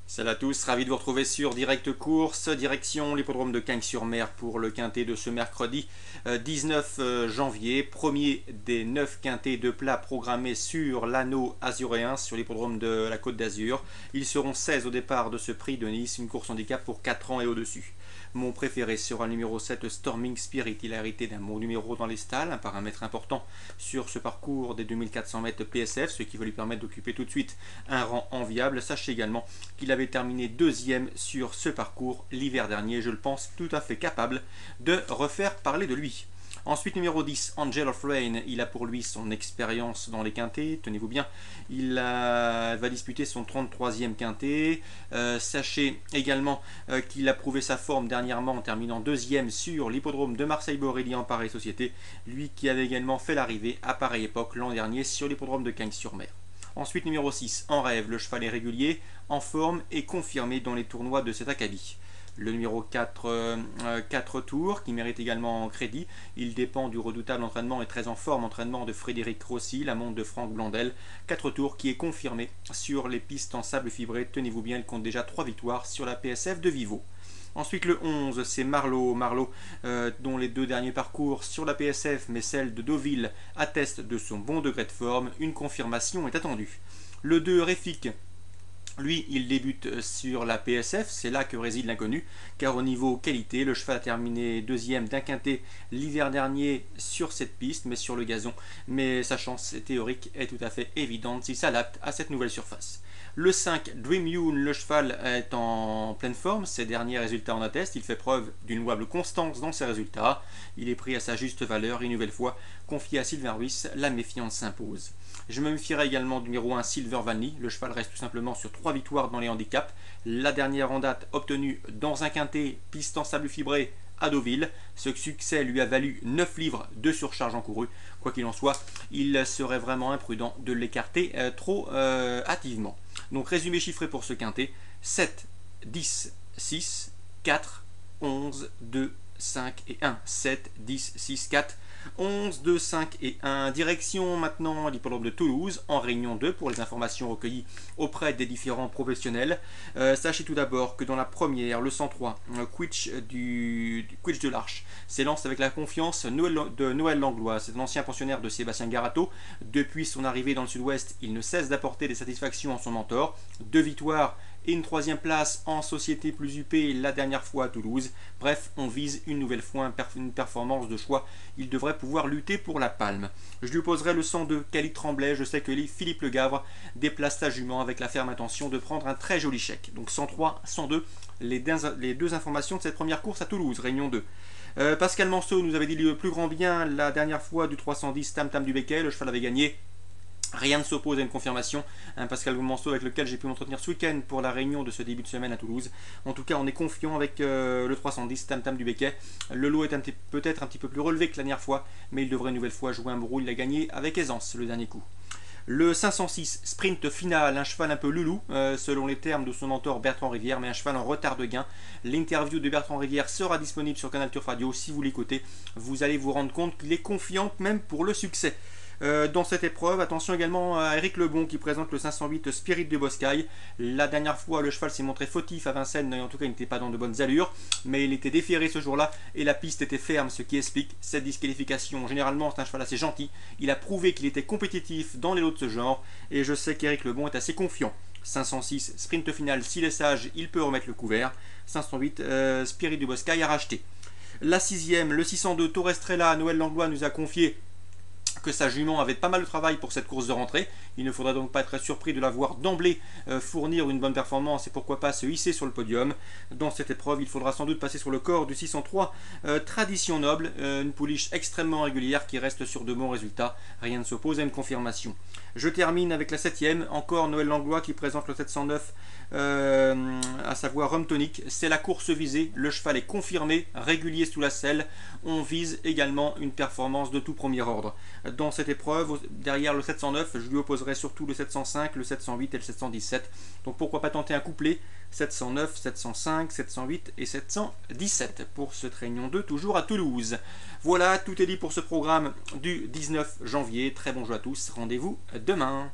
Salut à tous, ravi de vous retrouver sur Direct Course, direction l'hippodrome de Cagnes-sur-Mer pour le quintet de ce mercredi 19 janvier, premier des 9 quintets de plat programmés sur l'anneau azuréen sur l'hippodrome de la Côte d'Azur. Ils seront 16 au départ de ce prix de Nice, une course handicap pour 4 ans et au-dessus. Mon préféré sera le numéro 7, Storming Spirit. Il a hérité d'un bon numéro dans les stalles, un paramètre important sur ce parcours des 2400 mètres PSF, ce qui va lui permettre d'occuper tout de suite un rang enviable. Sachez également qu'il avait terminé deuxième sur ce parcours l'hiver dernier. Je le pense tout à fait capable de refaire parler de lui. Ensuite, numéro 10, Angel of Rain. Il a pour lui son expérience dans les quintets. Tenez-vous bien, il va disputer son 33e quintet. Sachez également qu'il a prouvé sa forme dernièrement en terminant deuxième sur l'hippodrome de Marseille-Borelli en pareille société. Lui qui avait également fait l'arrivée à pareille époque l'an dernier sur l'hippodrome de Cagnes-sur-Mer. Ensuite, numéro 6, En Rêve. Le cheval est régulier, en forme et confirmé dans les tournois de cet acabit. Le numéro 4, 4 tours, qui mérite également crédit. Il dépend du redoutable entraînement et très en forme entraînement de Frédéric Rossi, la montre de Franck Blandel. 4 tours qui est confirmé sur les pistes en sable fibré. Tenez-vous bien, il compte déjà 3 victoires sur la PSF de Vivo. Ensuite, le 11, c'est Marlowe, dont les deux derniers parcours sur la PSF, mais celle de Deauville, attestent de son bon degré de forme. Une confirmation est attendue. Le 2, Réfic. Lui, il débute sur la PSF, c'est là que réside l'inconnu, car au niveau qualité, le cheval a terminé deuxième d'un quintet l'hiver dernier sur cette piste, mais sur le gazon. Mais sa chance théorique est tout à fait évidente s'il s'adapte à cette nouvelle surface. Le 5, Dream Yoon, le cheval est en pleine forme, ses derniers résultats en attestent, il fait preuve d'une louable constance dans ses résultats, il est pris à sa juste valeur, et une nouvelle fois, confié à Sylvain Ruiz, la méfiance s'impose. Je me méfierai également du numéro 1, Silver Vanny. Le cheval reste tout simplement sur 3 victoires dans les handicaps. La dernière en date obtenue dans un quintet, piste en sable fibré à Deauville. Ce succès lui a valu 9 livres de surcharge encourue. Quoi qu'il en soit, il serait vraiment imprudent de l'écarter trop hâtivement. Donc résumé chiffré pour ce quintet, 7, 10, 6, 4, 11, 2, 5 et 1. 7, 10, 6, 4, 11, 2, 5 et 1. Direction maintenant l'hippodrome de Toulouse en réunion 2 pour les informations recueillies auprès des différents professionnels. Sachez tout d'abord que dans la première, le 103, Quitch Quitch de l'Arche s'élance avec la confiance de Noël Langlois. C'est un ancien pensionnaire de Sébastien Garato. Depuis son arrivée dans le sud-ouest, il ne cesse d'apporter des satisfactions à son mentor. 2 victoires et une 3e place en société plus UP la dernière fois à Toulouse. Bref, on vise une nouvelle fois une performance de choix. Il devrait pouvoir lutter pour la palme. Je lui opposerai le 102, Cali Tremblay. Je sais que Philippe Le Gavre déplace sa jument avec la ferme intention de prendre un très joli chèque. Donc 103, 102, les deux informations de cette première course à Toulouse, réunion 2. Pascal Manceau nous avait dit le plus grand bien la dernière fois du 310 Tam Tam du Becquet. Le cheval avait gagné. Rien ne s'oppose à une confirmation. Pascal Manceau avec lequel j'ai pu m'entretenir ce week-end pour la réunion de ce début de semaine à Toulouse. En tout cas, on est confiant avec le 310 Tam Tam du Becquet. Le lot est peut-être un petit peu plus relevé que la dernière fois, mais il devrait une nouvelle fois jouer un beau rôle. Il a gagné avec aisance le dernier coup. Le 506, sprint final, un cheval un peu loulou, selon les termes de son mentor Bertrand Rivière, mais un cheval en retard de gain. L'interview de Bertrand Rivière sera disponible sur Canal Turf Radio. Si vous l'écoutez, vous allez vous rendre compte qu'il est confiant même pour le succès. Dans cette épreuve, attention également à Eric Lebon qui présente le 508 Spirit de Boscaille. La dernière fois, le cheval s'est montré fautif à Vincennes, en tout cas il n'était pas dans de bonnes allures, mais il était déféré ce jour-là et la piste était ferme, ce qui explique cette disqualification. Généralement, c'est un cheval assez gentil, il a prouvé qu'il était compétitif dans les lots de ce genre, et je sais qu'Eric Lebon est assez confiant. 506 sprint final, s'il est sage, il peut remettre le couvert. 508 Spirit de Boscaille à racheter. La 6e, le 602 Torrestrella, Noël Langlois nous a confié que sa jument avait pas mal de travail pour cette course de rentrée. Il ne faudra donc pas être surpris de la voir d'emblée fournir une bonne performance et pourquoi pas se hisser sur le podium. Dans cette épreuve, il faudra sans doute passer sur le corps du 603 Tradition Noble, une pouliche extrêmement régulière qui reste sur de bons résultats. Rien ne s'oppose à une confirmation. Je termine avec la 7e, encore Noël Langlois qui présente le 709, à savoir Rum Tonic. C'est la course visée, le cheval est confirmé, régulier sous la selle. On vise également une performance de tout premier ordre. Dans cette épreuve, derrière le 709, je lui opposerai surtout le 705, le 708 et le 717. Donc pourquoi pas tenter un couplet 709, 705, 708 et 717 pour cette réunion 2, toujours à Toulouse. Voilà, tout est dit pour ce programme du 19 janvier. Très bon jeu à tous, rendez-vous demain.